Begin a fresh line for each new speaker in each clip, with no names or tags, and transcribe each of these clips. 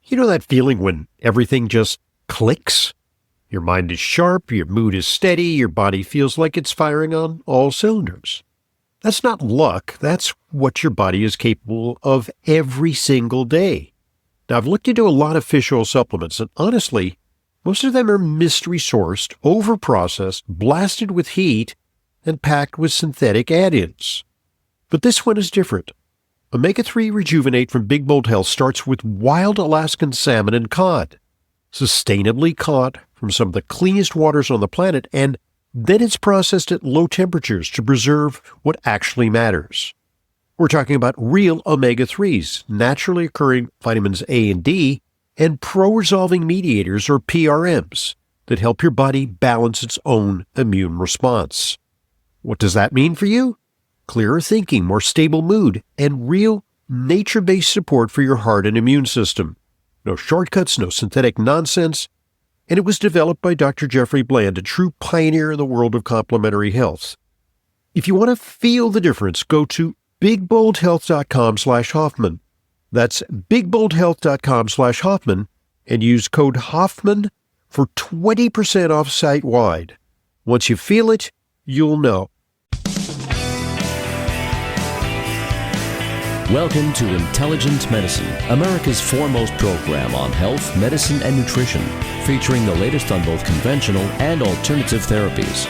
You know that feeling when everything just clicks? Your mind is sharp, your mood is steady, your body feels like it's firing on all cylinders. That's not luck, that's what your body is capable of every single day. Now, I've looked into a lot of fish oil supplements, and honestly, most of them are mystery sourced, overprocessed, blasted with heat, and packed with synthetic add-ins. But this one is different. Omega-3 Rejuvenate from Big Bold Health starts with wild Alaskan salmon and cod, sustainably caught from some of the cleanest waters on the planet, and then it's processed at low temperatures to preserve what actually matters. We're talking about real omega-3s, naturally occurring vitamins A and D, and pro-resolving mediators, or PRMs, that help your body balance its own immune response. What does that mean for you? Clearer thinking, more stable mood, and real nature-based support for your heart and immune system. No shortcuts, no synthetic nonsense. And it was developed by Dr. Jeffrey Bland, a true pioneer in the world of complementary health. If you want to feel the difference, go to bigboldhealth.com/Hoffman. That's bigboldhealth.com/Hoffman and use code Hoffman for 20% off site-wide. Once you feel it, you'll know.
Welcome to Intelligent Medicine, America's foremost program on health, medicine, and nutrition, featuring the latest on both conventional and alternative therapies.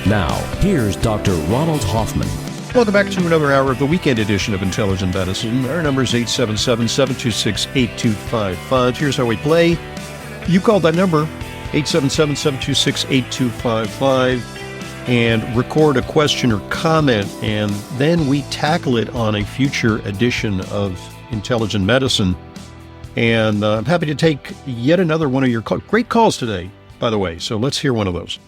Now, here's Dr. Ronald Hoffman.
Welcome back to another hour of the weekend edition of Intelligent Medicine. Our number is 877-726-8255. Here's how we play. You call that number, 877-726-8255. and record a question or comment, and then we tackle it on a future edition of Intelligent Medicine. And I'm happy to take yet another one of your great calls today, by the way. So let's hear one of those.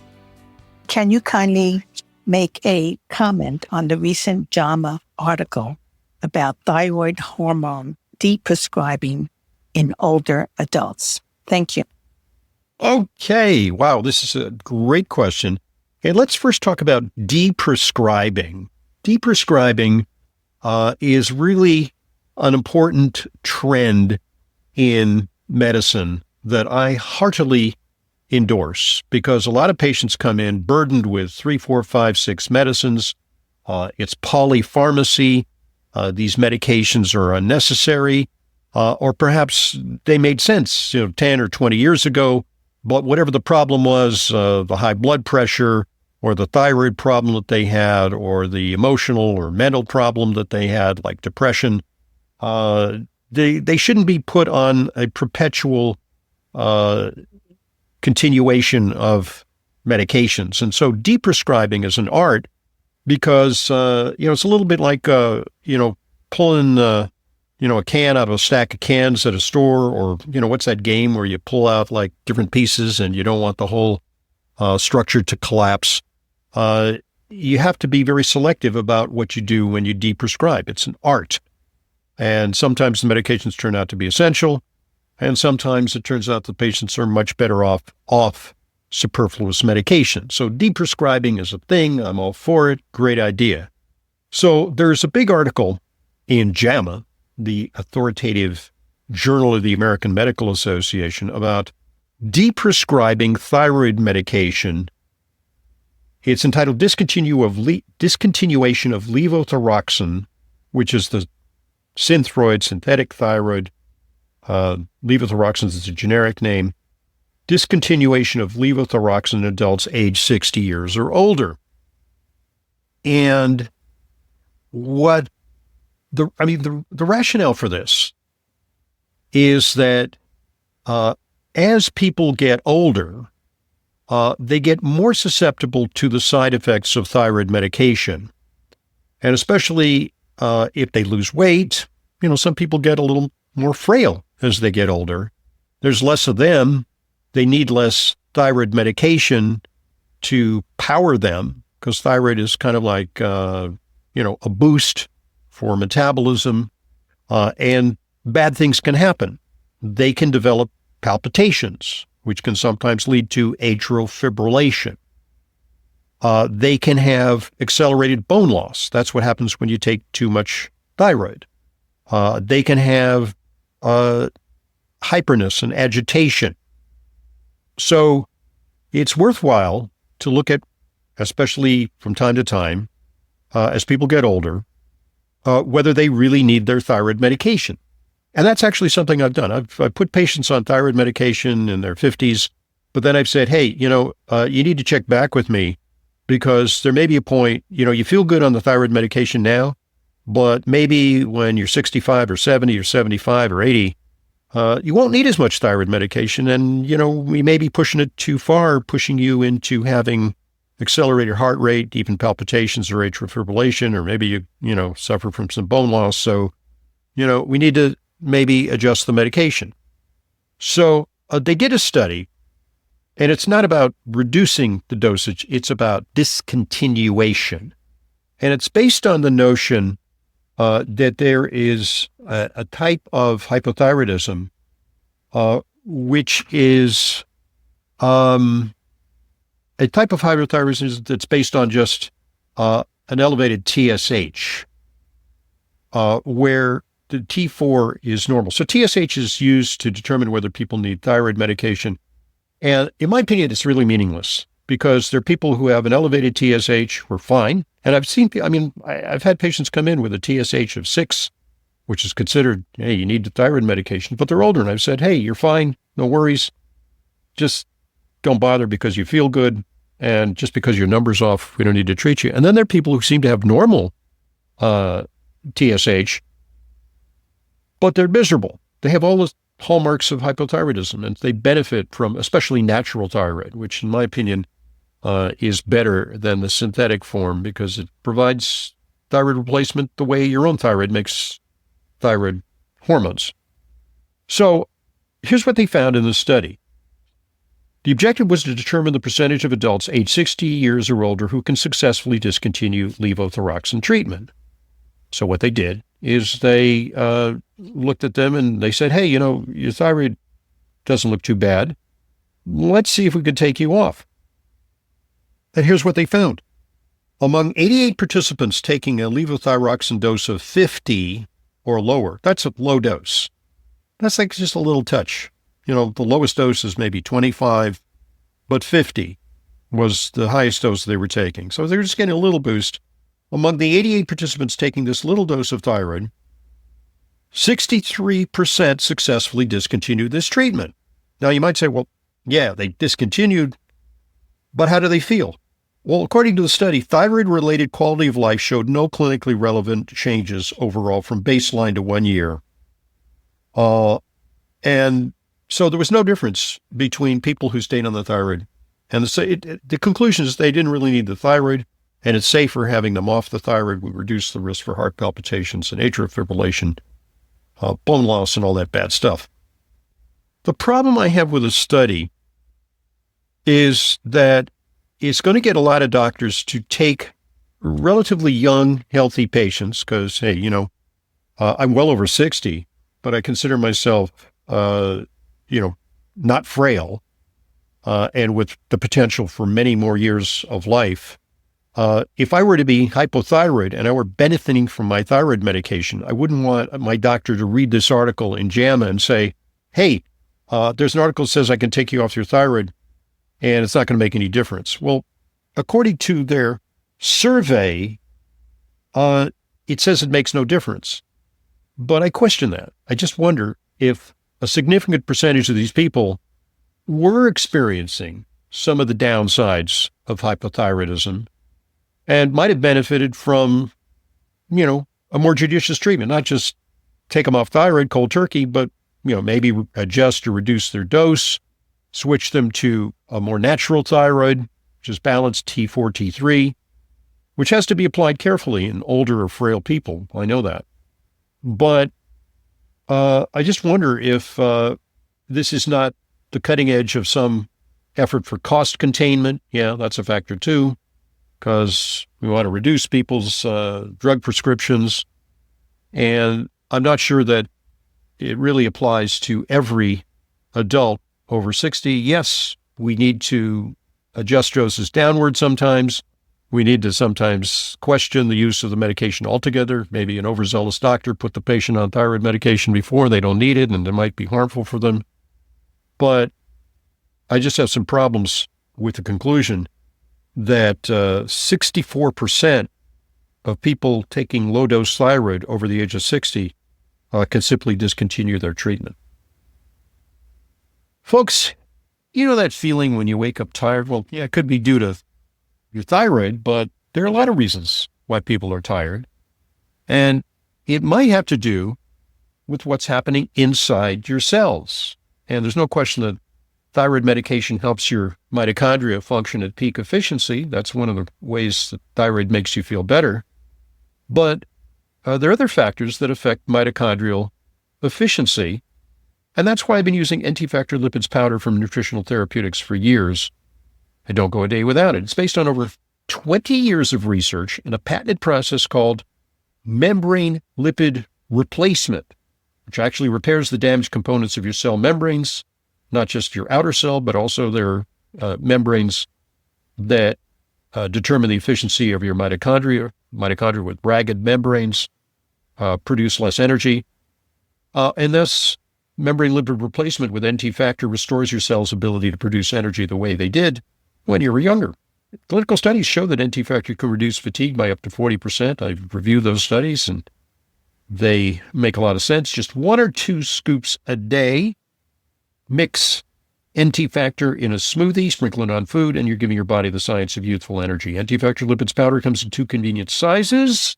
Can you kindly make a comment on the recent JAMA article about thyroid hormone deprescribing in older adults? Thank you.
Okay. Wow, this is a great question. And let's first talk about deprescribing. Deprescribing is really an important trend in medicine that I heartily endorse, because a lot of patients come in burdened with 3, 4, 5, 6 medicines. It's polypharmacy. These medications are unnecessary, or perhaps they made sense 10 or 20 years ago. But whatever the problem was, the high blood pressure or the thyroid problem that they had, or the emotional or mental problem that they had, like depression, they shouldn't be put on a perpetual continuation of medications. And so deprescribing is an art because, it's a little bit like, pulling a can out of a stack of cans at a store, or, what's that game where you pull out like different pieces and you don't want the whole structure to collapse. You have to be very selective about what you do when you deprescribe. It's an art. And sometimes the medications turn out to be essential, and sometimes it turns out the patients are much better off superfluous medication. So deprescribing is a thing. I'm all for it. Great idea. So there's a big article in JAMA, the authoritative journal of the American Medical Association, about deprescribing thyroid medication. It's entitled Discontinuation of Levothyroxine, which is the synthroid, synthetic thyroid. Levothyroxine is a generic name. Discontinuation of levothyroxine in adults age 60 years or older. And the rationale for this is that as people get older, they get more susceptible to the side effects of thyroid medication. And especially if they lose weight, some people get a little more frail as they get older. There's less of them. They need less thyroid medication to power them, because thyroid is kind of like, a boost for metabolism, and bad things can happen. They can develop palpitations, which can sometimes lead to atrial fibrillation. They can have accelerated bone loss. That's what happens when you take too much thyroid. They can have hyperness and agitation. So it's worthwhile to look at, especially from time to time, as people get older, whether they really need their thyroid medication. And that's actually something I've done. I've put patients on thyroid medication in their 50s, but then I've said, hey, you need to check back with me because there may be a point, you feel good on the thyroid medication now, but maybe when you're 65 or 70 or 75 or 80, you won't need as much thyroid medication. And, we may be pushing it too far, pushing you into having accelerated heart rate, even palpitations or atrial fibrillation, or maybe you suffer from some bone loss. So, we need to maybe adjust the medication. So they did a study, and it's not about reducing the dosage, it's about discontinuation. And it's based on the notion that there is a type of hypothyroidism, which is a type of hypothyroidism that's based on just an elevated TSH, where the T4 is normal. So TSH is used to determine whether people need thyroid medication. And in my opinion, it's really meaningless because there are people who have an elevated TSH who are fine. And I've had patients come in with a TSH of 6, which is considered, hey, you need the thyroid medication, but they're older. And I've said, hey, you're fine. No worries. Just don't bother because you feel good. And just because your number's off, we don't need to treat you. And then there are people who seem to have normal TSH, but they're miserable. They have all the hallmarks of hypothyroidism, and they benefit from especially natural thyroid, which in my opinion is better than the synthetic form because it provides thyroid replacement the way your own thyroid makes thyroid hormones. So here's what they found in the study. The objective was to determine the percentage of adults age 60 years or older who can successfully discontinue levothyroxine treatment. So what they did is they looked at them and they said, hey, your thyroid doesn't look too bad. Let's see if we could take you off. And here's what they found. Among 88 participants taking a levothyroxine dose of 50 or lower, that's a low dose. That's like just a little touch. The lowest dose is maybe 25, but 50 was the highest dose they were taking. So they were just getting a little boost. Among the 88 participants taking this little dose of thyroid, 63% successfully discontinued this treatment. Now you might say, well, yeah, they discontinued, but how do they feel? Well, according to the study, thyroid-related quality of life showed no clinically relevant changes overall from baseline to 1 year. And so there was no difference between people who stayed on the thyroid. And the conclusion is they didn't really need the thyroid, and it's safer having them off the thyroid would reduce the risk for heart palpitations and atrial fibrillation, bone loss, and all that bad stuff. The problem I have with the study is that it's going to get a lot of doctors to take relatively young, healthy patients because, hey, I'm well over 60, but I consider myself, not frail, and with the potential for many more years of life. If I were to be hypothyroid and I were benefiting from my thyroid medication, I wouldn't want my doctor to read this article in JAMA and say, hey, there's an article that says I can take you off your thyroid and it's not going to make any difference. Well, according to their survey, it says it makes no difference. But I question that. I just wonder if a significant percentage of these people were experiencing some of the downsides of hypothyroidism and might have benefited from, a more judicious treatment, not just take them off thyroid cold turkey, but, maybe adjust or reduce their dose, switch them to a more natural thyroid, which is balanced T4, T3, which has to be applied carefully in older or frail people. I know that. But I just wonder if this is not the cutting edge of some effort for cost containment. Yeah, that's a factor too, because we want to reduce people's drug prescriptions. And I'm not sure that it really applies to every adult over 60. Yes, we need to adjust doses downward sometimes, we need to sometimes question the use of the medication altogether. Maybe an overzealous doctor put the patient on thyroid medication before they don't need it, and it might be harmful for them. But I just have some problems with the conclusion that 64% of people taking low-dose thyroid over the age of 60 can simply discontinue their treatment. Folks, you know that feeling when you wake up tired? Well, yeah, it could be due to your thyroid, but there are a lot of reasons why people are tired. And it might have to do with what's happening inside your cells. And there's no question that thyroid medication helps your mitochondria function at peak efficiency. That's one of the ways that thyroid makes you feel better. But there are other factors that affect mitochondrial efficiency. And that's why I've been using NT-factor lipids powder from Nutritional Therapeutics for years. I don't go a day without it. It's based on over 20 years of research in a patented process called membrane lipid replacement, which actually repairs the damaged components of your cell membranes, not just your outer cell, but also their membranes that determine the efficiency of your mitochondria. Mitochondria with ragged membranes produce less energy. And thus, membrane lipid replacement with NT-factor restores your cell's ability to produce energy the way they did when you were younger. Clinical studies show that NT-factor can reduce fatigue by up to 40%. I've reviewed those studies, and they make a lot of sense. Just 1 or 2 scoops a day. Mix NT-factor in a smoothie, sprinkle it on food, and you're giving your body the science of youthful energy. NT-factor lipids powder comes in 2 convenient sizes.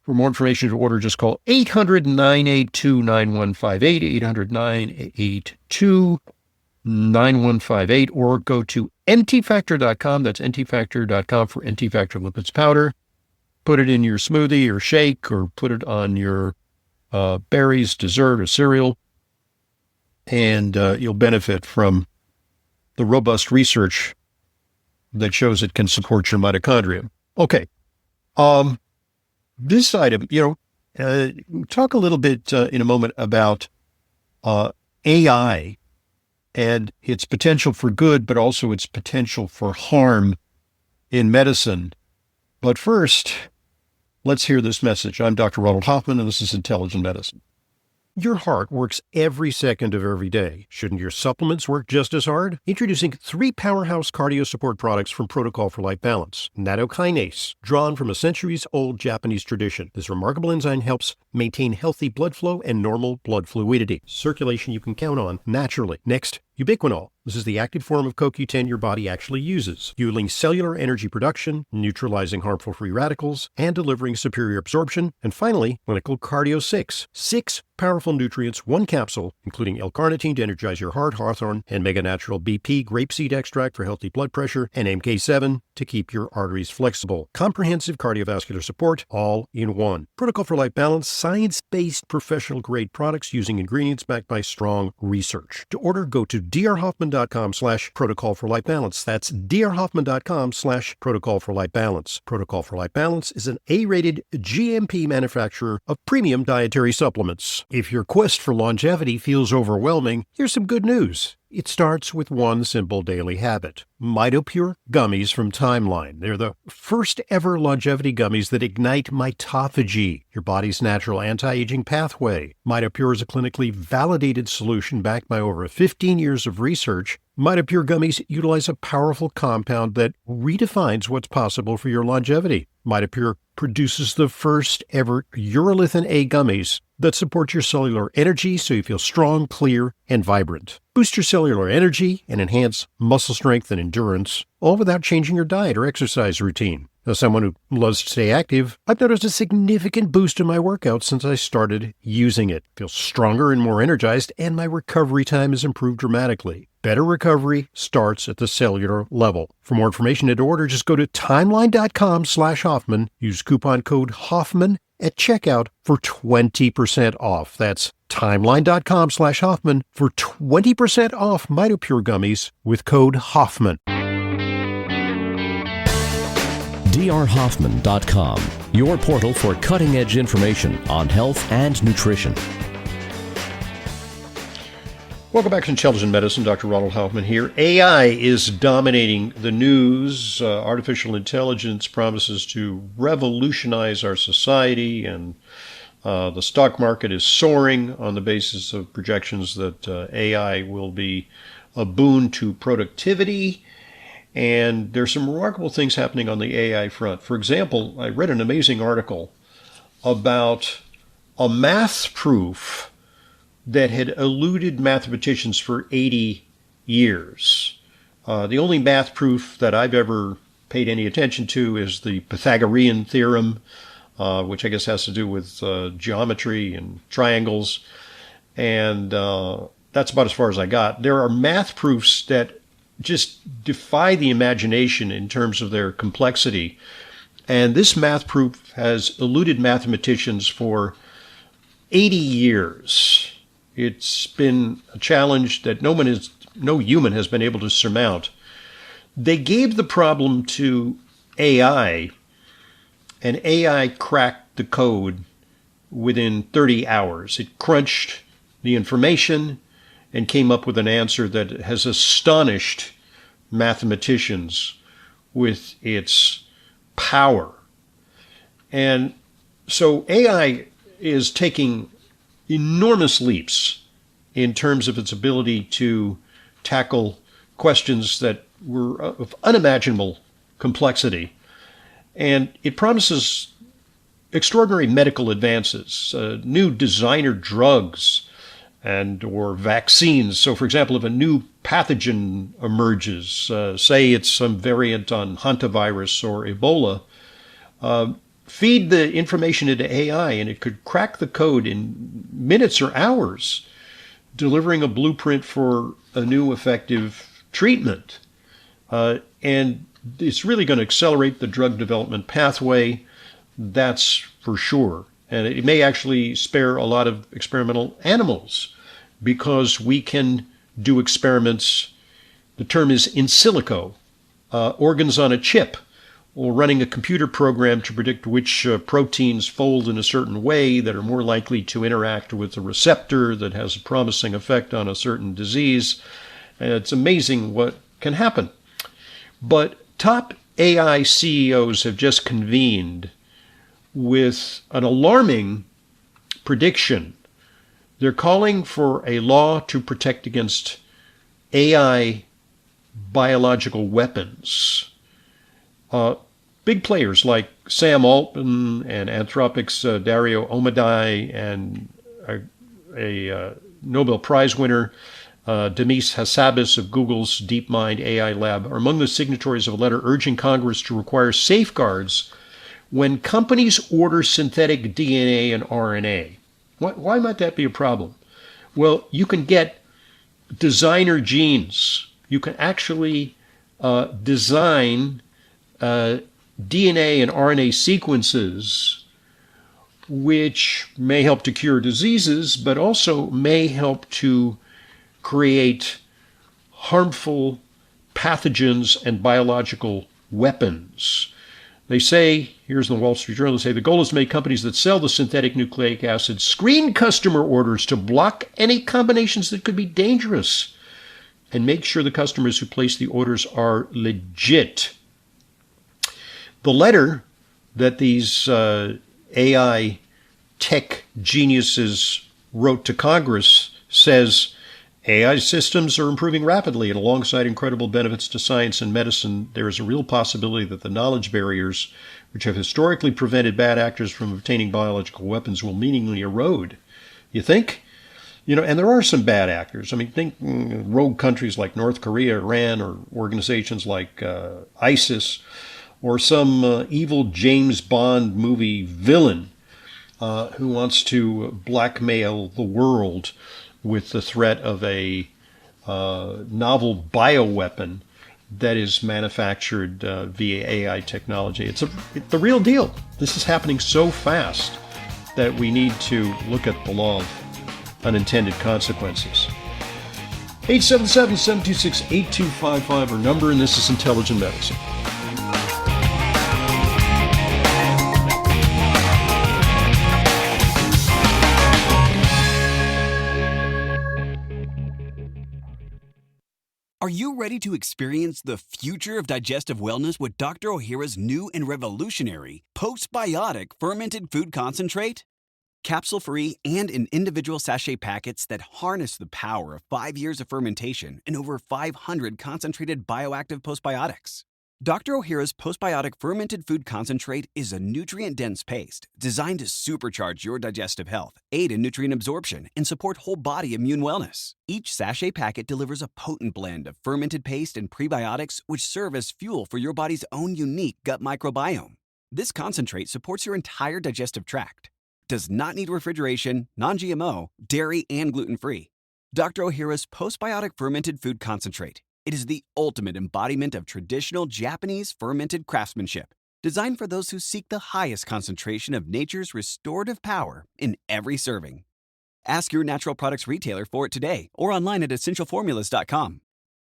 For more information to order, just call 800-982-9158, 800-982-9158, or go to ntfactor.com. That's ntfactor.com for NT-factor lipids powder. Put it in your smoothie or shake, or put it on your berries, dessert, or cereal, and you'll benefit from the robust research that shows it can support your mitochondria. Okay. This item, talk a little bit in a moment about AI and its potential for good, but also its potential for harm in medicine. But first, let's hear this message. I'm Dr. Ronald Hoffman, and this is Intelligent Medicine.
Your heart works every second of every day. Shouldn't your supplements work just as hard? Introducing 3 powerhouse cardio support products from Protocol for Life Balance. Nattokinase, drawn from a centuries-old Japanese tradition. This remarkable enzyme helps maintain healthy blood flow and normal blood fluidity. Circulation you can count on naturally. Next, ubiquinol. This is the active form of CoQ10 your body actually uses, fueling cellular energy production, neutralizing harmful free radicals, and delivering superior absorption. And finally, clinical cardio 6. 6 powerful nutrients, 1 capsule, including L-carnitine to energize your heart, hawthorn, and mega natural BP grapeseed extract for healthy blood pressure, and MK7 to keep your arteries flexible. Comprehensive cardiovascular support, all in one. Protocol for Life Balance, science-based professional-grade products using ingredients backed by strong research. To order, go to drhoffman.com/protocol for life balance. That's drhoffman.com/protocol for life balance. Protocol for Life Balance is an A-rated GMP manufacturer of premium dietary supplements. If your quest for longevity feels overwhelming, here's some good news. It starts with one simple daily habit. MitoPure gummies from Timeline. They're the first ever longevity gummies that ignite mitophagy, your body's natural anti-aging pathway. MitoPure is a clinically validated solution backed by over 15 years of research. MitoPure gummies utilize a powerful compound that redefines what's possible for your longevity. MitoPure produces the first ever urolithin A gummies that support your cellular energy so you feel strong, clear, and vibrant. Boost your cellular energy and enhance muscle strength and endurance, all without changing your diet or exercise routine. As someone who loves to stay active, I've noticed a significant boost in my workouts since I started using it. I feel stronger and more energized, and my recovery time has improved dramatically. Better recovery starts at the cellular level. For more information and to order, just go to timeline.com/Hoffman. Use coupon code Hoffman at checkout for 20% off. That's timeline.com/Hoffman for 20% off MitoPure gummies with code Hoffman.
drhoffman.com, your portal for cutting-edge information on health and nutrition.
Welcome back to Intelligent Medicine. Dr. Ronald Hoffman here. AI is dominating the news. Artificial intelligence promises to revolutionize our society, and the stock market is soaring on the basis of projections that AI will be a boon to productivity. And there's some remarkable things happening on the AI front. For example, I read an amazing article about a math proof that had eluded mathematicians for 80 years. The only math proof that I've ever paid any attention to is the Pythagorean theorem, which I guess has to do with geometry and triangles. And that's about as far as I got. There are math proofs that just defy the imagination in terms of their complexity. And this math proof has eluded mathematicians for 80 years. It's been a challenge that no human has been able to surmount. They gave the problem to AI, and AI cracked the code within 30 hours. It crunched the information and came up with an answer that has astonished mathematicians with its power. And so AI is taking enormous leaps in terms of its ability to tackle questions that were of unimaginable complexity. And it promises extraordinary medical advances, new designer drugs and or vaccines. So, for example, if a new pathogen emerges, say it's some variant on hantavirus or Ebola, feed the information into AI and it could crack the code in minutes or hours, delivering a blueprint for a new effective treatment. And it's really going to accelerate the drug development pathway, that's for sure. And it may actually spare a lot of experimental animals because we can do experiments, the term is in silico, organs on a chip, or running a computer program to predict which proteins fold in a certain way that are more likely to interact with a receptor that has a promising effect on a certain disease. And it's amazing what can happen. But top AI CEOs have just convened with an alarming prediction. They're calling for a law to protect against AI biological weapons. Big players like Sam Altman and Anthropic's Dario Amodei and a Nobel Prize winner, Demis Hassabis of Google's DeepMind AI lab, are among the signatories of a letter urging Congress to require safeguards when companies order synthetic DNA and RNA. Why might that be a problem? Well, you can get designer genes. You can actually design DNA and RNA sequences which may help to cure diseases, but also may help to create harmful pathogens and biological weapons. They say, here's the Wall Street Journal, they say the goal is to make companies that sell the synthetic nucleic acid screen customer orders to block any combinations that could be dangerous and make sure the customers who place the orders are legit. The letter that these AI tech geniuses wrote to Congress says AI systems are improving rapidly, and alongside incredible benefits to science and medicine, there is a real possibility that the knowledge barriers which have historically prevented bad actors from obtaining biological weapons will meaningfully erode. You think? And there are some bad actors. I mean, think rogue countries like North Korea, Iran, or organizations like ISIS, or some evil James Bond movie villain who wants to blackmail the world with the threat of a novel bioweapon that is manufactured via AI technology. It's the real deal. This is happening so fast that we need to look at the law of unintended consequences. 877-726-8255, our number, and this is Intelligent Medicine.
Are you ready to experience the future of digestive wellness with Dr. Ohhira's new and revolutionary postbiotic fermented food concentrate? Capsule-free and in individual sachet packets that harness the power of 5 years of fermentation and over 500 concentrated bioactive postbiotics. Dr. Ohhira's postbiotic fermented food concentrate is a nutrient-dense paste designed to supercharge your digestive health, aid in nutrient absorption, and support whole body immune wellness. Each sachet packet delivers a potent blend of fermented paste and prebiotics which serve as fuel for your body's own unique gut microbiome. This concentrate supports your entire digestive tract, does not need refrigeration, non-GMO, dairy, and gluten-free. Dr. Ohhira's postbiotic fermented food concentrate. It is the ultimate embodiment of traditional Japanese fermented craftsmanship, designed for those who seek the highest concentration of nature's restorative power in every serving. Ask your natural products retailer for it today or online at essentialformulas.com.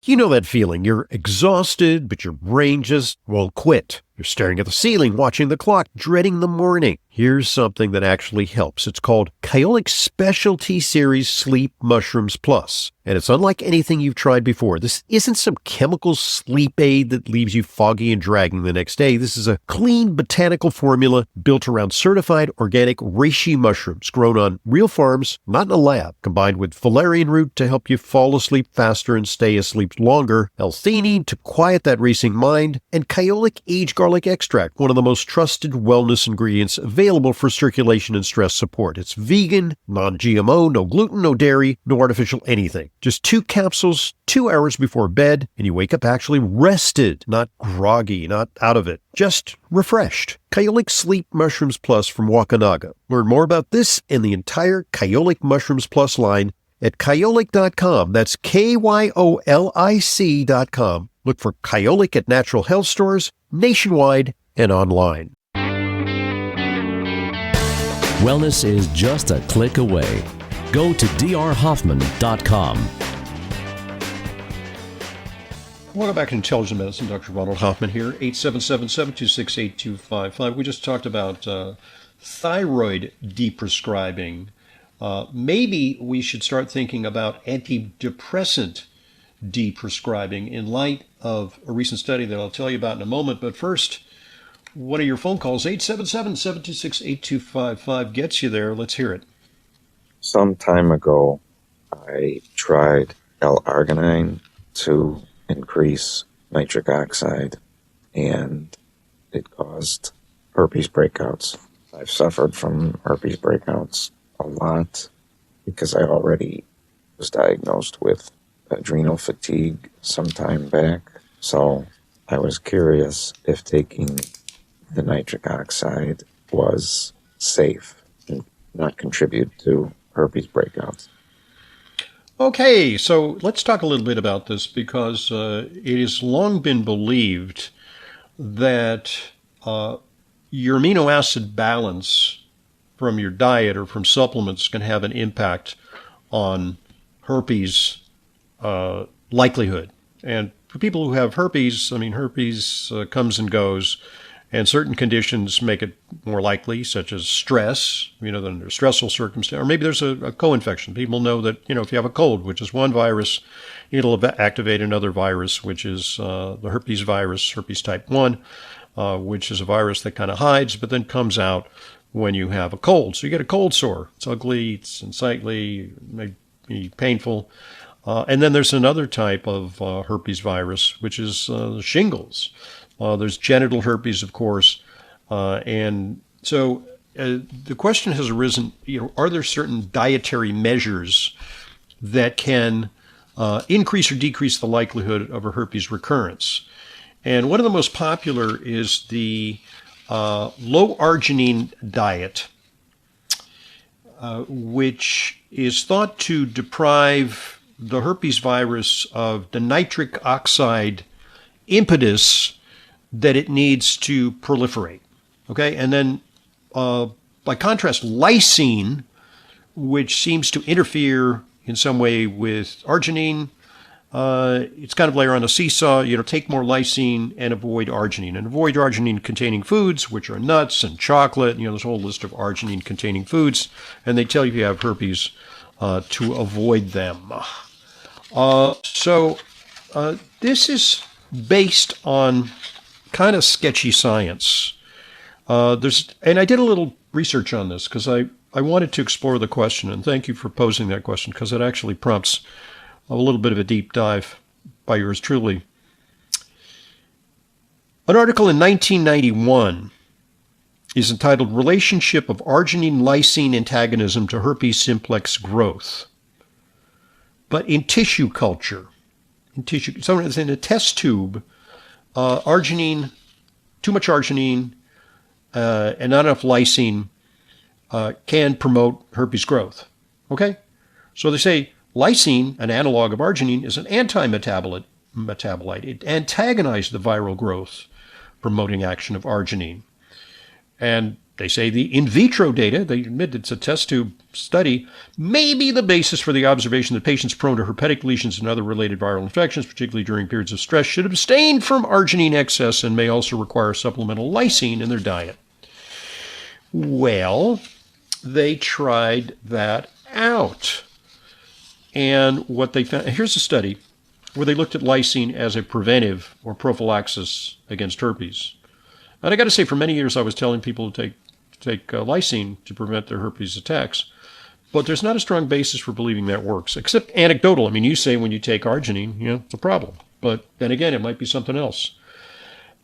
You know that feeling. You're exhausted, but your brain just won't quit. You're staring at the ceiling, watching the clock, dreading the morning. Here's something that actually helps. It's called Kyolic Specialty Series Sleep Mushrooms Plus. And it's unlike anything you've tried before. This isn't some chemical sleep aid that leaves you foggy and dragging the next day. This is a clean botanical formula built around certified organic reishi mushrooms grown on real farms, not in a lab, combined with valerian root to help you fall asleep faster and stay asleep longer, L-theanine to quiet that racing mind, and Kyolic Age Garlic Extract, one of the most trusted wellness ingredients available for circulation and stress support. It's vegan, non-GMO, no gluten, no dairy, no artificial anything. Just 2 capsules, 2 hours before bed, and you wake up actually rested, not groggy, not out of it, just refreshed. Kyolic Sleep Mushrooms Plus from Wakanaga. Learn more about this and the entire Kyolic Mushrooms Plus line at kyolic.com. That's KYOLIC.com. Look for Kyolic at natural health stores nationwide and online.
Wellness is just a click away. Go to drhoffman.com.
Welcome back to Intelligent Medicine. Dr. Ronald Hoffman here, 877-726-8255. We just talked about thyroid deprescribing. Maybe we should start thinking about antidepressant deprescribing in light of a recent study that I'll tell you about in a moment. But first, one of your phone calls, 877-726-8255, gets you there. Let's hear it.
Some time ago, I tried Low-arginine to increase nitric oxide, and it caused herpes breakouts. I've suffered from herpes breakouts a lot because I already was diagnosed with adrenal fatigue some time back. So I was curious if taking the nitric oxide was safe and not contribute to herpes breakouts.
Okay, so let's talk a little bit about this because it has long been believed that your amino acid balance from your diet or from supplements can have an impact on herpes likelihood. And for people who have herpes, I mean, herpes comes and goes, and certain conditions make it more likely, such as stress, under stressful circumstances, or maybe there's a co-infection. People know that, if you have a cold, which is one virus, it'll activate another virus, which is the herpes virus, herpes type 1, which is a virus that kind of hides, but then comes out when you have a cold. So you get a cold sore. It's ugly, it's unsightly, it may be painful. And then there's another type of herpes virus, which is shingles. There's genital herpes, of course. And so the question has arisen, are there certain dietary measures that can increase or decrease the likelihood of a herpes recurrence? And one of the most popular is the low-arginine diet, which is thought to deprive the herpes virus of the nitric oxide impetus that it needs to proliferate. Okay, and then by contrast, lysine, which seems to interfere in some way with arginine, it's kind of layer on a seesaw. Take more lysine and avoid arginine. And avoid arginine-containing foods, which are nuts and chocolate. There's a whole list of arginine-containing foods, and they tell you if you have herpes to avoid them. So This is based on kind of sketchy science. And I did a little research on this because I wanted to explore the question, and thank you for posing that question because it actually prompts a little bit of a deep dive by yours truly. An article in 1991 is entitled Relationship of Arginine Lysine Antagonism to Herpes Simplex Growth. But in tissue culture, so in a test tube, arginine, too much arginine, and not enough lysine can promote herpes growth. Okay? So they say lysine, an analog of arginine, is an anti-metabolite. It antagonizes the viral growth promoting action of arginine. And they say the in vitro data, they admit it's a test tube study, may be the basis for the observation that patients prone to herpetic lesions and other related viral infections, particularly during periods of stress, should abstain from arginine excess and may also require supplemental lysine in their diet. Well, they tried that out. And what they found, here's a study where they looked at lysine as a preventive or prophylaxis against herpes. And I got to say, for many years I was telling people to take lysine to prevent their herpes attacks. But there's not a strong basis for believing that works, except anecdotal. I mean, you say when you take arginine, it's a problem. But then again, it might be something else.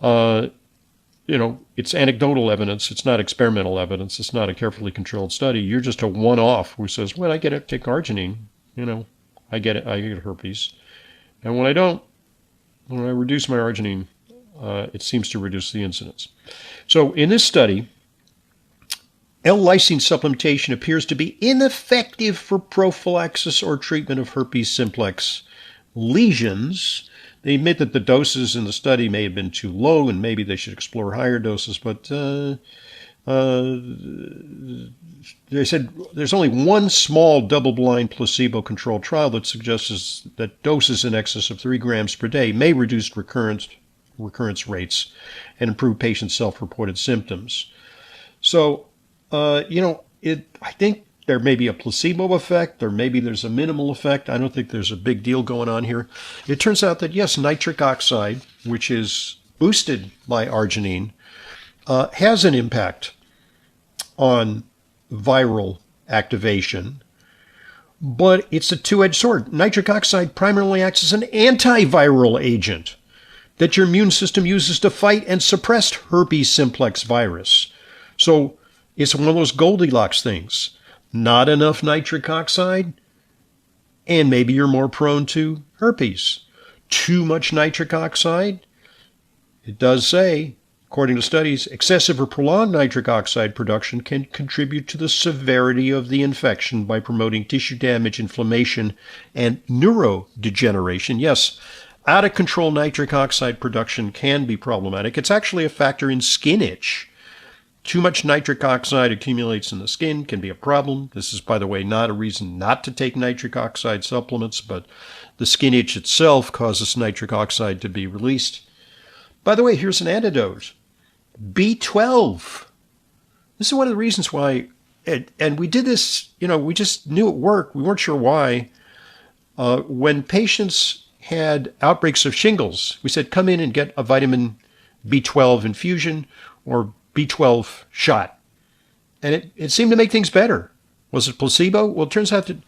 It's anecdotal evidence. It's not experimental evidence. It's not a carefully controlled study. You're just a one-off who says, well, I get it, take arginine. I get it, I get herpes. And when I don't, when I reduce my arginine, it seems to reduce the incidence. So in this study, L-lysine supplementation appears to be ineffective for prophylaxis or treatment of herpes simplex lesions. They admit that the doses in the study may have been too low and maybe they should explore higher doses, but they said there's only one small double-blind placebo-controlled trial that suggests that doses in excess of 3 grams per day may reduce recurrence rates and improve patients' self-reported symptoms. So, I think there may be a placebo effect, or maybe there's a minimal effect. I don't think there's a big deal going on here. It turns out that, yes, nitric oxide, which is boosted by arginine, has an impact on viral activation, but it's a two-edged sword. Nitric oxide primarily acts as an antiviral agent that your immune system uses to fight and suppress herpes simplex virus. So it's one of those Goldilocks things. Not enough nitric oxide, and maybe you're more prone to herpes. Too much nitric oxide, it does say, according to studies, excessive or prolonged nitric oxide production can contribute to the severity of the infection by promoting tissue damage, inflammation, and neurodegeneration. Yes, out-of-control nitric oxide production can be problematic. It's actually a factor in skin itch. Too much nitric oxide accumulates in the skin, can be a problem. This is, by the way, not a reason not to take nitric oxide supplements, but the skin itch itself causes nitric oxide to be released. By the way, here's an antidote. B12. This is one of the reasons why, and we did this, we just knew it worked. We weren't sure why. When patients had outbreaks of shingles, we said, come in and get a vitamin B12 infusion or B12 shot. And it seemed to make things better. Was it placebo? Well, it turns out that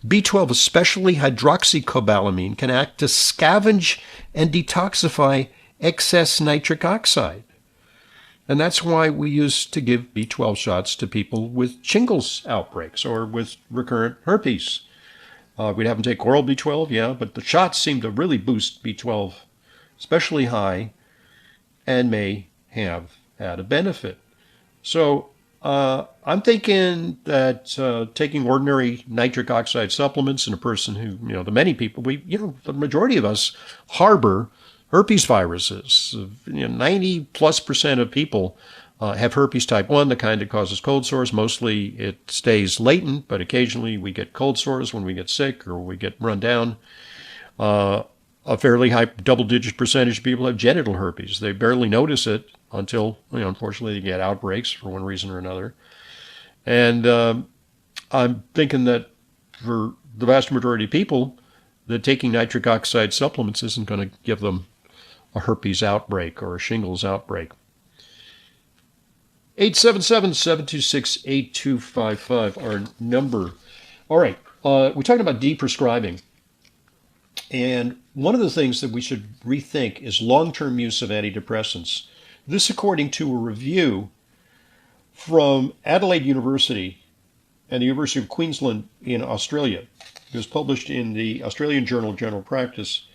B12, especially hydroxycobalamin, can act to scavenge and detoxify excess nitric oxide. And that's why we used to give B12 shots to people with shingles outbreaks or with recurrent herpes. We'd have them take oral B12, yeah, but the shots seem to really boost B12, especially high, and may have had a benefit. So I'm thinking that taking ordinary nitric oxide supplements in a person who, the many people, the majority of us harbor herpes viruses. 90+% of people have herpes type 1, the kind that causes cold sores. Mostly it stays latent, but occasionally we get cold sores when we get sick or we get run down. A fairly high double-digit percentage of people have genital herpes. They barely notice it until, unfortunately, they get outbreaks for one reason or another. And I'm thinking that for the vast majority of people, that taking nitric oxide supplements isn't going to give them a herpes outbreak or a shingles outbreak. 877-726-8255, our number. All right, we're talking about deprescribing. And one of the things that we should rethink is long-term use of antidepressants. This according to a review from Adelaide University and the University of Queensland in Australia. It was published in the Australian Journal of General Practice.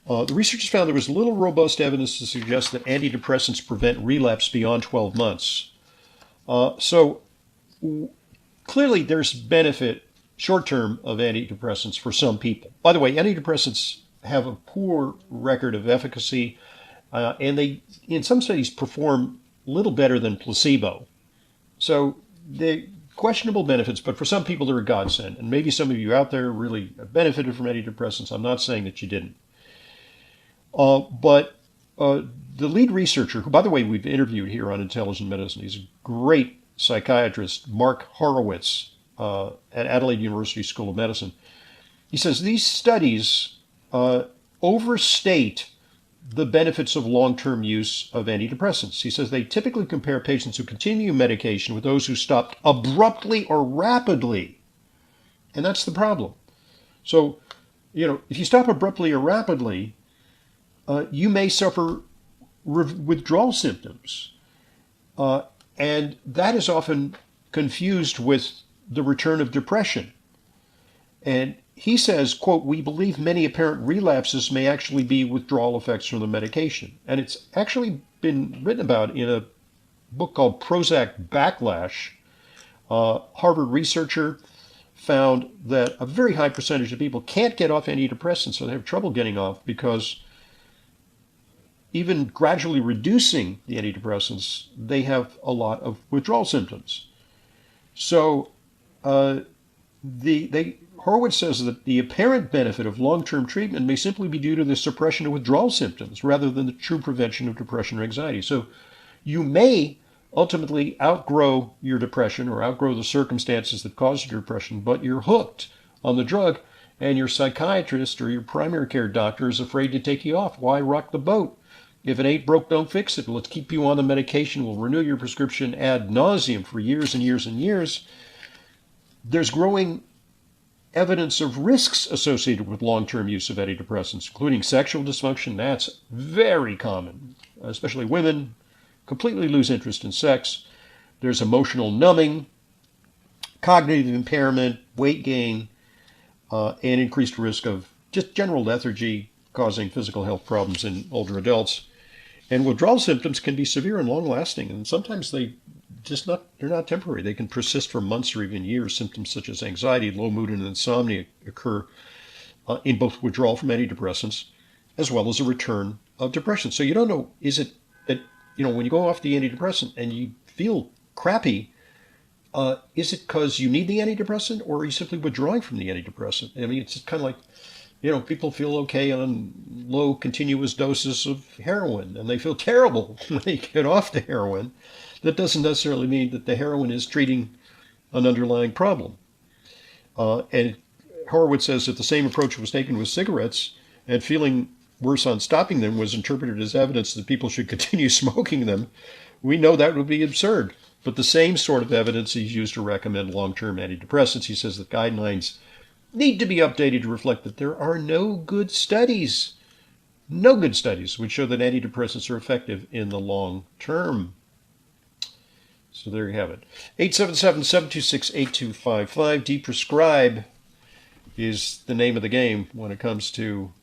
The researchers found there was little robust evidence to suggest that antidepressants prevent relapse beyond 12 months. So clearly there's benefit short-term of antidepressants for some people. By the way, antidepressants have a poor record of efficacy, and they, in some studies, perform little better than placebo. So they questionable benefits, but for some people they're a godsend. And maybe some of you out there really benefited from antidepressants. I'm not saying that you didn't. But the lead researcher, who, by the way, we've interviewed here on Intelligent Medicine, he's a great psychiatrist, Mark Horowitz, at Adelaide University School of Medicine. He says these studies overstate the benefits of long-term use of antidepressants. He says they typically compare patients who continue medication with those who stopped abruptly or rapidly. And that's the problem. So, if you stop abruptly or rapidly, you may suffer withdrawal symptoms. And that is often confused with the return of depression. And he says, quote, "We believe many apparent relapses may actually be withdrawal effects from the medication." And it's actually been written about in a book called Prozac Backlash. Harvard researcher found that a very high percentage of people can't get off antidepressants, so they have trouble getting off because even gradually reducing the antidepressants, they have a lot of withdrawal symptoms. So Horowitz says that the apparent benefit of long-term treatment may simply be due to the suppression of withdrawal symptoms rather than the true prevention of depression or anxiety. So you may ultimately outgrow your depression or outgrow the circumstances that caused your depression, but you're hooked on the drug and your psychiatrist or your primary care doctor is afraid to take you off. Why rock the boat? If it ain't broke, don't fix it. Let's keep you on the medication. We'll renew your prescription ad nauseum for years and years and years. There's growing evidence of risks associated with long-term use of antidepressants, including sexual dysfunction. That's very common, especially women completely lose interest in sex. There's emotional numbing, cognitive impairment, weight gain, and increased risk of just general lethargy causing physical health problems in older adults. And withdrawal symptoms can be severe and long-lasting, and sometimes they're not temporary. They can persist for months or even years. Symptoms such as anxiety, low mood, and insomnia occur in both withdrawal from antidepressants as well as a return of depression. So you don't know, is it that, when you go off the antidepressant and you feel crappy, is it because you need the antidepressant or are you simply withdrawing from the antidepressant? I mean, it's just kind of like, people feel okay on low continuous doses of heroin and they feel terrible when they get off the heroin. That doesn't necessarily mean that the heroin is treating an underlying problem. And Horowitz says that the same approach was taken with cigarettes, and feeling worse on stopping them was interpreted as evidence that people should continue smoking them. We know that would be absurd, but the same sort of evidence is used to recommend long-term antidepressants. He says that guidelines need to be updated to reflect that there are no good studies which show that antidepressants are effective in the long term. So there you have it. 877-726-8255. Deprescribe is the name of the game when it comes to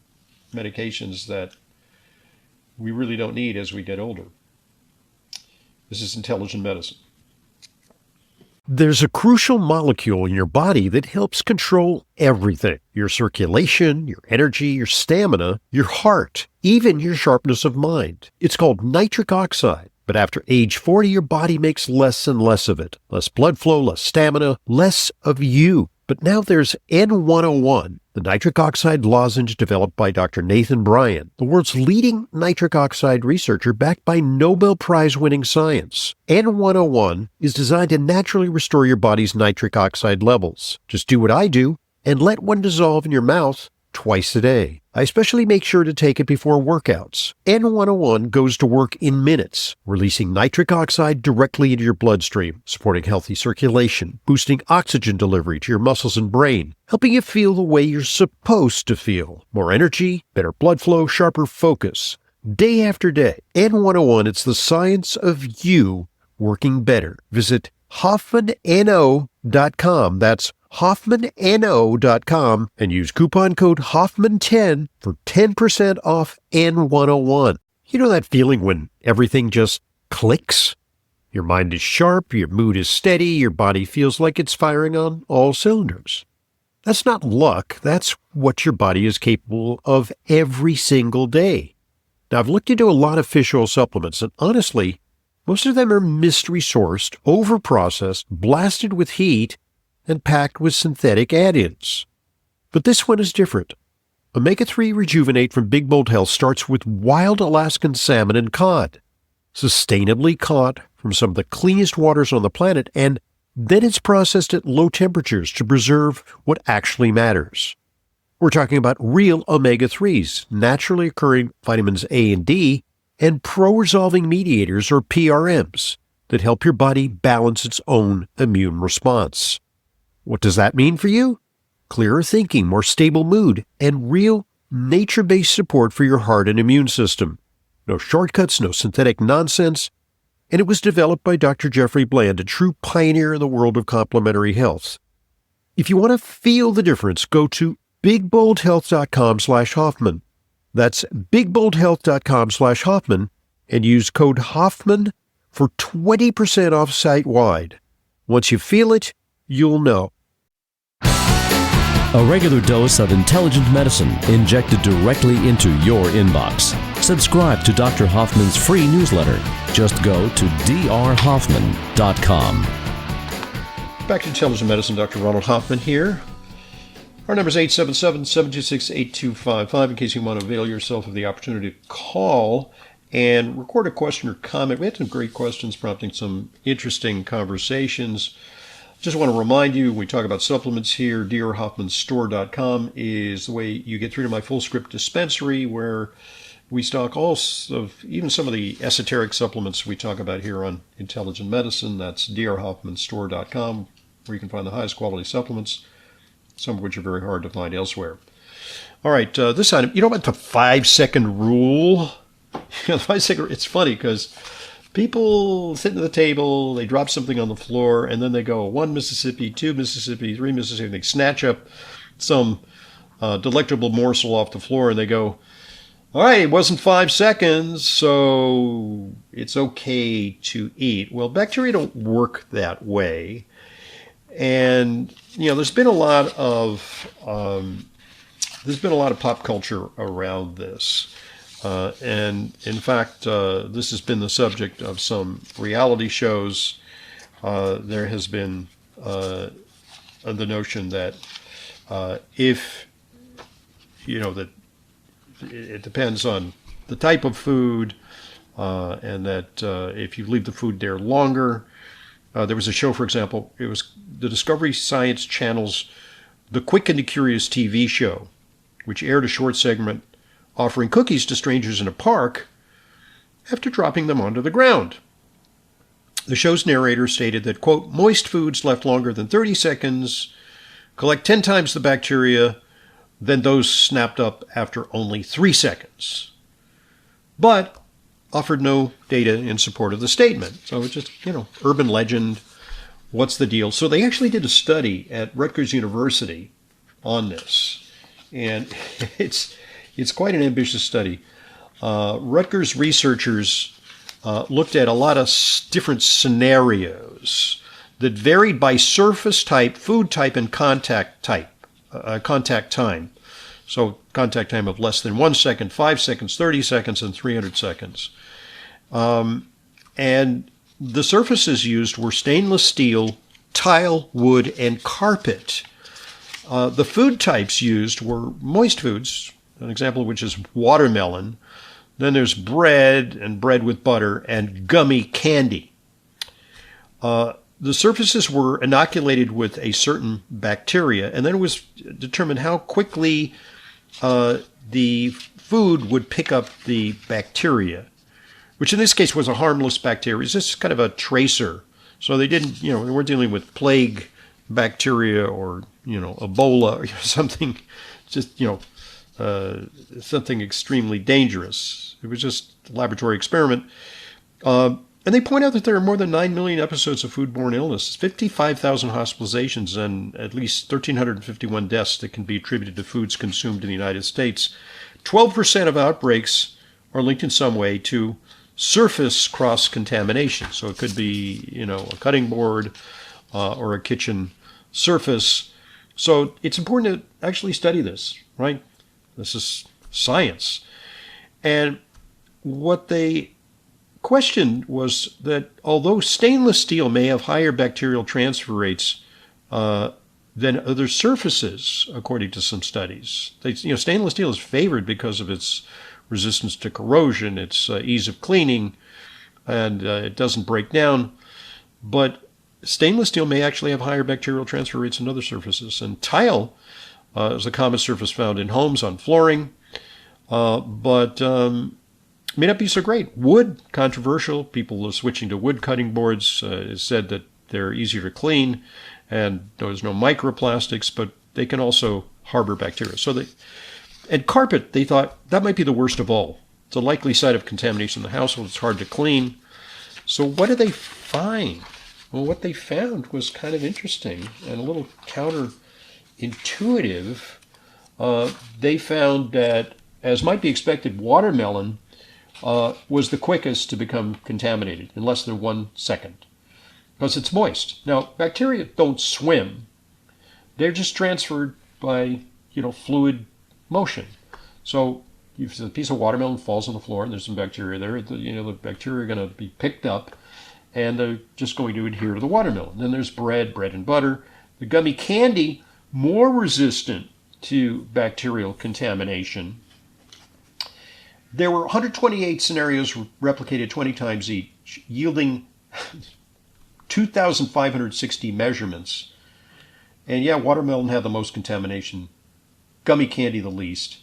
medications that we really don't need as we get older. This is Intelligent Medicine.
There's a crucial molecule in your body that helps control everything. Your circulation, your energy, your stamina, your heart, even your sharpness of mind. It's called nitric oxide. But after age 40, your body makes less and less of it. Less blood flow, less stamina, less of you. But now there's N101, the nitric oxide lozenge developed by Dr. Nathan Bryan, the world's leading nitric oxide researcher backed by Nobel Prize-winning science. N101 is designed to naturally restore your body's nitric oxide levels. Just do what I do and let one dissolve in your mouth twice a day. I especially make sure to take it before workouts. N101 goes to work in minutes, releasing nitric oxide directly into your bloodstream, supporting healthy circulation, boosting oxygen delivery to your muscles and brain, helping you feel the way you're supposed to feel. More energy, better blood flow, sharper focus. Day after day. N101, it's the science of you working better. Visit HoffmanNO.com. That's HoffmanNO.com and use coupon code Hoffman10 for 10% off N101. You know that feeling when everything just clicks? Your mind is sharp, your mood is steady, your body feels like it's firing on all cylinders. That's not luck, that's what your body is capable of every single day. Now, I've looked into a lot of fish oil supplements, and honestly, most of them are mystery-sourced, over-processed, blasted with heat, and packed with synthetic add-ins. But this one is different. Omega-3 Rejuvenate from Big Bold Health starts with wild Alaskan salmon and cod, sustainably caught from some of the cleanest waters on the planet, and then it's processed at low temperatures to preserve what actually matters. We're talking about real omega-3s, naturally occurring vitamins A and D, and pro-resolving mediators, or PRMs, that help your body balance its own immune response. What does that mean for you? Clearer thinking, more stable mood, and real nature-based support for your heart and immune system. No shortcuts, no synthetic nonsense. And it was developed by Dr. Jeffrey Bland, a true pioneer in the world of complementary health. If you want to feel the difference, go to bigboldhealth.com/Hoffman. That's bigboldhealth.com/Hoffman and use code Hoffman for 20% off site-wide. Once you feel it, you'll know.
A regular dose of intelligent medicine injected directly into your inbox. Subscribe to Dr. Hoffman's free newsletter. Just go to drhoffman.com.
Back to Intelligent Medicine, Dr. Ronald Hoffman here. Our number is 877-726-8255 in case you want to avail yourself of the opportunity to call and record a question or comment. We had some great questions prompting some interesting conversations. Just want to remind you, when we talk about supplements here, drhoffmanstore.com is the way you get through to my full script dispensary, where we stock all of, even some of the esoteric supplements we talk about here on Intelligent Medicine. That's drhoffmanstore.com, where you can find the highest quality supplements, some of which are very hard to find elsewhere. All right, this item, you know about the 5-second rule? The 5-second, it's funny because people sit at the table, they drop something on the floor, and then they go 1 Mississippi, 2 Mississippi, 3 Mississippi. They snatch up some delectable morsel off the floor, and they go, all right, it wasn't 5 seconds, so it's okay to eat. Well, bacteria don't work that way. And, you know, there's been a lot of pop culture around this. And in fact, this has been the subject of some reality shows. There has been the notion that if, you know, that it depends on the type of food, and that if you leave the food there longer, there was a show, for example, it was the Discovery Science Channel's The Quick and the Curious TV show, which aired a short segment offering cookies to strangers in a park after dropping them onto the ground. The show's narrator stated that, quote, moist foods left longer than 30 seconds collect 10 times the bacteria than those snapped up after only 3 seconds, but offered no data in support of the statement. So it's just, you know, urban legend. What's the deal? So they actually did a study at Rutgers University on this, and it's quite an ambitious study. Rutgers researchers looked at a lot of different scenarios that varied by surface type, food type, and contact time. So contact time of less than 1 second, 5 seconds, 30 seconds, and 300 seconds. And the surfaces used were stainless steel, tile, wood, and carpet. The food types used were moist foods, an example of which is watermelon. Then there's bread and bread with butter and gummy candy. The surfaces were inoculated with a certain bacteria, and then it was determined how quickly the food would pick up the bacteria, which in this case was a harmless bacteria. It's just kind of a tracer. So they didn't, they weren't dealing with plague bacteria or, Ebola or something, just, something extremely dangerous. It was just a laboratory experiment. And they point out that there are more than 9 million episodes of foodborne illness, 55,000 hospitalizations, and at least 1,351 deaths that can be attributed to foods consumed in the United States. 12% of outbreaks are linked in some way to surface cross-contamination. So it could be, a cutting board or a kitchen surface. So it's important to actually study this, right? This is science. And what they questioned was that although stainless steel may have higher bacterial transfer rates than other surfaces, according to some studies, stainless steel is favored because of its resistance to corrosion, its ease of cleaning, and it doesn't break down. But stainless steel may actually have higher bacterial transfer rates than other surfaces. And tile is a common surface found in homes on flooring, but may not be so great. Wood, controversial. People are switching to wood cutting boards. It's said that they're easier to clean and there's no microplastics, but they can also harbor bacteria. And carpet, they thought that might be the worst of all. It's a likely site of contamination in the household. It's hard to clean. So what did they find? Well, what they found was kind of interesting and a little counterintuitive. They found that, as might be expected, watermelon was the quickest to become contaminated in less than 1 second because it's moist. Now, bacteria don't swim. They're just transferred by, fluid motion. So if a piece of watermelon falls on the floor and there's some bacteria there, the bacteria are going to be picked up and they're just going to adhere to the watermelon. Then there's bread and butter. The gummy candy, more resistant to bacterial contamination. There were 128 scenarios replicated 20 times each, yielding 2,560 measurements. And watermelon had the most contamination, gummy candy the least.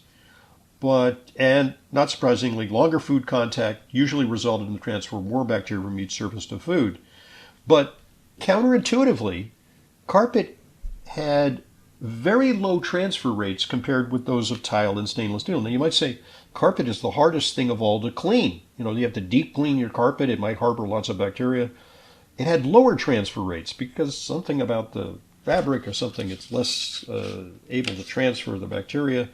And not surprisingly, longer food contact usually resulted in the transfer of more bacteria from each surface to food. But counterintuitively, carpet had very low transfer rates compared with those of tile and stainless steel. Now you might say carpet is the hardest thing of all to clean. You have to deep clean your carpet. It might harbor lots of bacteria. It had lower transfer rates because something about the fabric or something, it's less able to transfer the bacteria.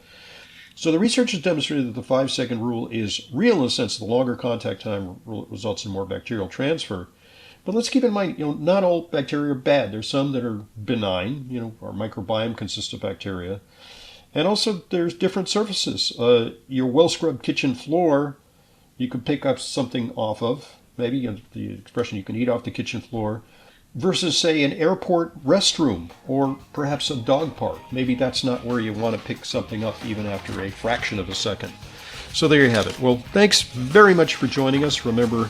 So the researchers demonstrated that the 5-second rule is real in the sense that the longer contact time results in more bacterial transfer. But let's keep in mind, not all bacteria are bad. There's some that are benign. Our microbiome consists of bacteria. And also there's different surfaces. Your well-scrubbed kitchen floor, you could pick up something off of, maybe the expression you can eat off the kitchen floor, versus, say, an airport restroom or perhaps a dog park. Maybe that's not where you want to pick something up even after a fraction of a second. So there you have it. Well, thanks very much for joining us. Remember,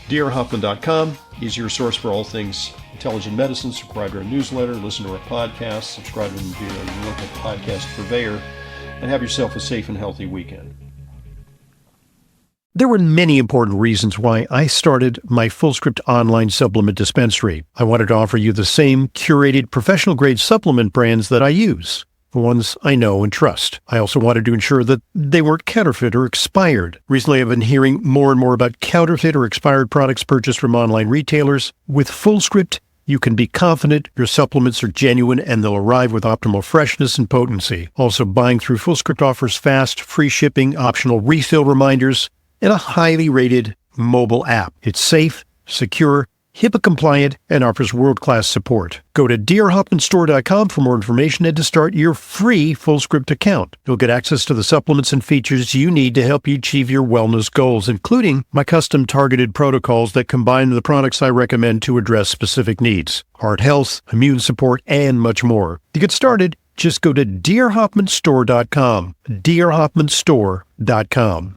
drhoffman.com is your source for all things intelligent medicine. Subscribe to our newsletter, listen to our podcast, subscribe to your local podcast purveyor, and have yourself a safe and healthy weekend.
There were many important reasons why I started my FullScript online supplement dispensary. I wanted to offer you the same curated professional-grade supplement brands that I use, the ones I know and trust. I also wanted to ensure that they weren't counterfeit or expired. Recently, I've been hearing more and more about counterfeit or expired products purchased from online retailers. With FullScript, you can be confident your supplements are genuine and they'll arrive with optimal freshness and potency. Also, buying through FullScript offers fast, free shipping, optional refill reminders, and a highly rated mobile app. It's safe, secure, HIPAA compliant, and offers world-class support. Go to drhoffmanstore.com for more information and to start your free FullScript account. You'll get access to the supplements and features you need to help you achieve your wellness goals, including my custom targeted protocols that combine the products I recommend to address specific needs, heart health, immune support, and much more. To get started, just go to drhoffmanstore.com, drhoffmanstore.com.